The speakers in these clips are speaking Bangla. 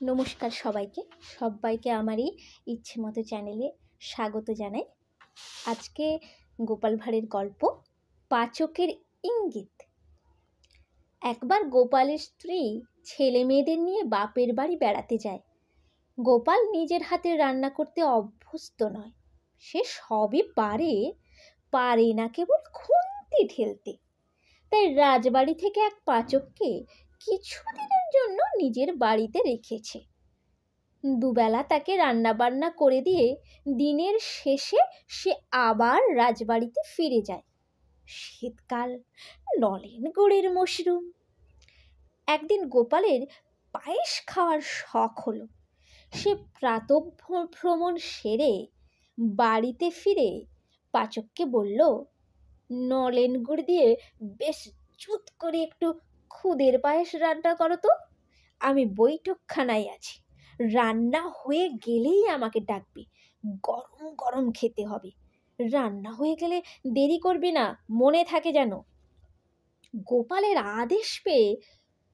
নমস্কার সবাইকে আমার এই ইচ্ছে মতো চ্যানেলে স্বাগত জানাই। আজকে গোপাল ভাঁড়ের গল্প পাচকের ইঙ্গিত। একবার গোপালের স্ত্রী ছেলে মেয়েদের নিয়ে বাপের বাড়ি বেড়াতে যায়। গোপাল নিজের হাতে রান্না করতে অভ্যস্ত নয়, সে সবই পারে না কেবল খুন্তি ঠেলতে। তাই রাজবাড়ি থেকে এক পাচককে কিছুদিনের জন্য নিজের বাড়িতে রেখেছে। দুবেলা তাকে রান্না বান্না করে দিয়ে দিনের শেষে সে আবার রাজবাড়িতে ফিরে যায়। শীতকাল, নলেন গুড়ের মশরুম। একদিন গোপালের পায়েস খাওয়ার শখ হলো। সে প্রাতঃভ্রমণ সেরে বাড়িতে ফিরে পাচককে বলল, নলেন গুড় দিয়ে বেশ চুত করে একটু খুদের পায়েস রান্না করো তো। আমি বৈঠকখানায় আছি, রান্না হয়ে গেলেই আমাকে ডাকবে, গরম গরম খেতে হবে। রান্না হয়ে গেলে দেরি করবে না, মনে থাকে যেন। গোপালের আদেশ পেয়ে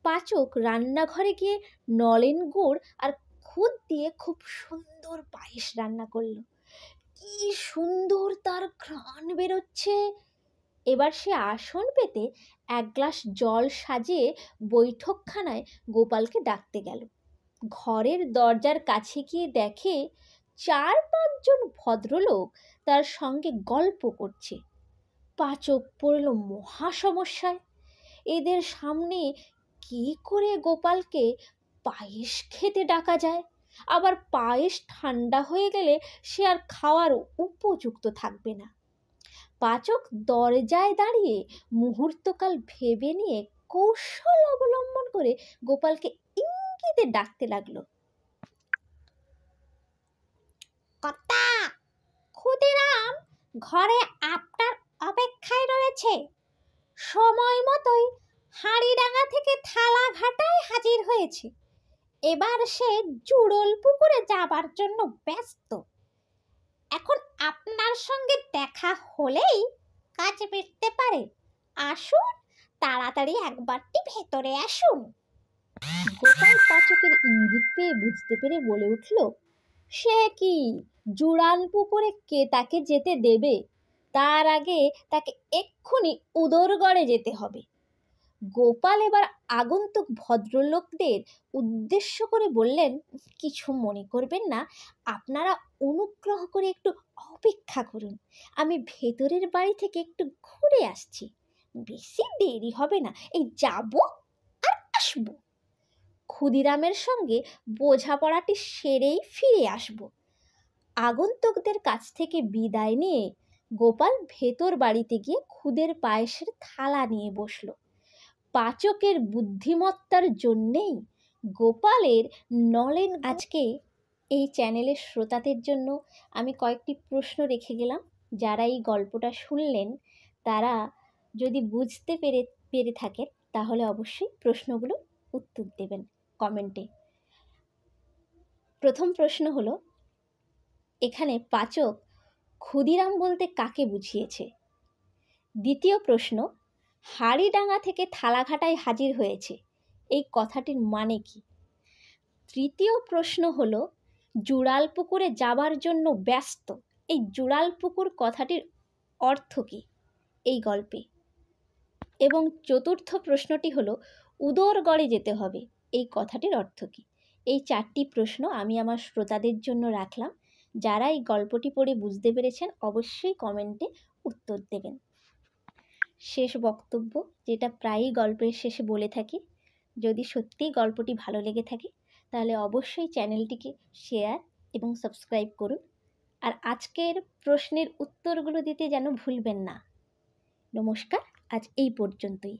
পাচক রান্নাঘরে গিয়ে নলেন গুড় আর খুদ দিয়ে খুব সুন্দর পায়েস রান্না করলো। কি সুন্দর তার ঘ্রাণ বেরোচ্ছে! এবার সে আসন পেতে এক গ্লাস জল সাজিয়ে বৈঠকখানায় গোপালকে ডাকতে গেল। ঘরের দরজার কাছে গিয়ে দেখে 4-5 জন ভদ্রলোক তার সঙ্গে গল্প করছে। পাচক পড়ল মহা সমস্যায়। এদের সামনে কি করে গোপালকে পায়েস খেতে ডাকা যায়? আবার পায়েস ঠান্ডা হয়ে গেলে সে আর খাওয়ার উপযুক্ত থাকবে না। পাচক দরজায় দাঁড়িয়ে মুহূর্তকাল ভেবে নিয়ে কৌশল অবলম্বন করে গোপালকে ইঙ্গিতে ডাকতে লাগলো। কর্তা, ক্ষুদিরাম ঘরে আপনার অপেক্ষায় রয়েছে। সময় মতোই হাঁড়িডাঙ্গা থেকে থালা ঘাটায় হাজির হয়েছে। এবার সে জুড়োল পুকুরে যাবার জন্য ব্যস্ত। এখন আপনার সঙ্গে দেখা হলেই কাজ মিটতে পারে। আসুন, তাড়াতাড়ি একবারটি ভেতরে আসুন। গোপাল পাচকের ইঙ্গিত পেয়ে বুঝতে পেরে বলে উঠল, সে কি, জুড়াল পুকুরে কে তাকে যেতে দেবে? তার আগে তাকে এক্ষুনি উদরগড়ে যেতে হবে। গোপাল এবার আগন্তুক ভদ্রলোকদের উদ্দেশ্য করে বললেন, কিছু মনে করবেন না, আপনারা অনুগ্রহ করে একটু অপেক্ষা করুন। আমি ভেতরের বাড়ি থেকে একটু ঘুরে আসছি, বেশি দেরি হবে না, এই যাব আর আসবো। ক্ষুদিরামের সঙ্গে বোঝাপড়াটি সেরেই ফিরে আসব। আগন্তুকদের কাছ থেকে বিদায় নিয়ে গোপাল ভেতর বাড়িতে গিয়ে খুদের পায়েসের থালা নিয়ে বসল। পাচকের বুদ্ধিমত্তার জন্যেই গোপালের নলেন। আজকে এই চ্যানেলের শ্রোতাদের জন্য আমি কয়েকটি প্রশ্ন রেখে গেলাম। যারা এই গল্পটা শুনলেন তারা যদি বুঝতে পেরে থাকেন তাহলে অবশ্যই প্রশ্নগুলো উত্তর দেবেন কমেন্টে। প্রথম প্রশ্ন হলো, এখানে পাচক ক্ষুদিরাম বলতে কাকে বুঝিয়েছে? দ্বিতীয় প্রশ্ন, হাঁড়িডাঙ্গা থেকে থালাঘাটায় হাজির হয়েছে, এই কথাটির মানে কি? তৃতীয় প্রশ্ন হলো, জুড়াল পুকুরে যাবার জন্য ব্যস্ত, এই জুড়াল পুকুর কথাটির অর্থ কি এই গল্পে? এবং চতুর্থ প্রশ্নটি হলো, উদরগড়ে যেতে হবে, এই কথাটির অর্থ কি? এই 4টি প্রশ্ন আমি আমার শ্রোতাদের জন্য রাখলাম। যারা এই গল্পটি পড়ে বুঝতে পেরেছেন অবশ্যই কমেন্টে উত্তর দেবেন। শেষ বক্তব্য, যেটা প্রায়ই গল্পের শেষে বলে থাকি, যদি সত্যিই গল্পটি ভালো লেগে থাকে তাহলে অবশ্যই চ্যানেলটিকে শেয়ার এবং সাবস্ক্রাইব করুন। আর আজকের প্রশ্নের উত্তরগুলো দিতে যেন ভুলবেন না। নমস্কার, আজ এই পর্যন্তই।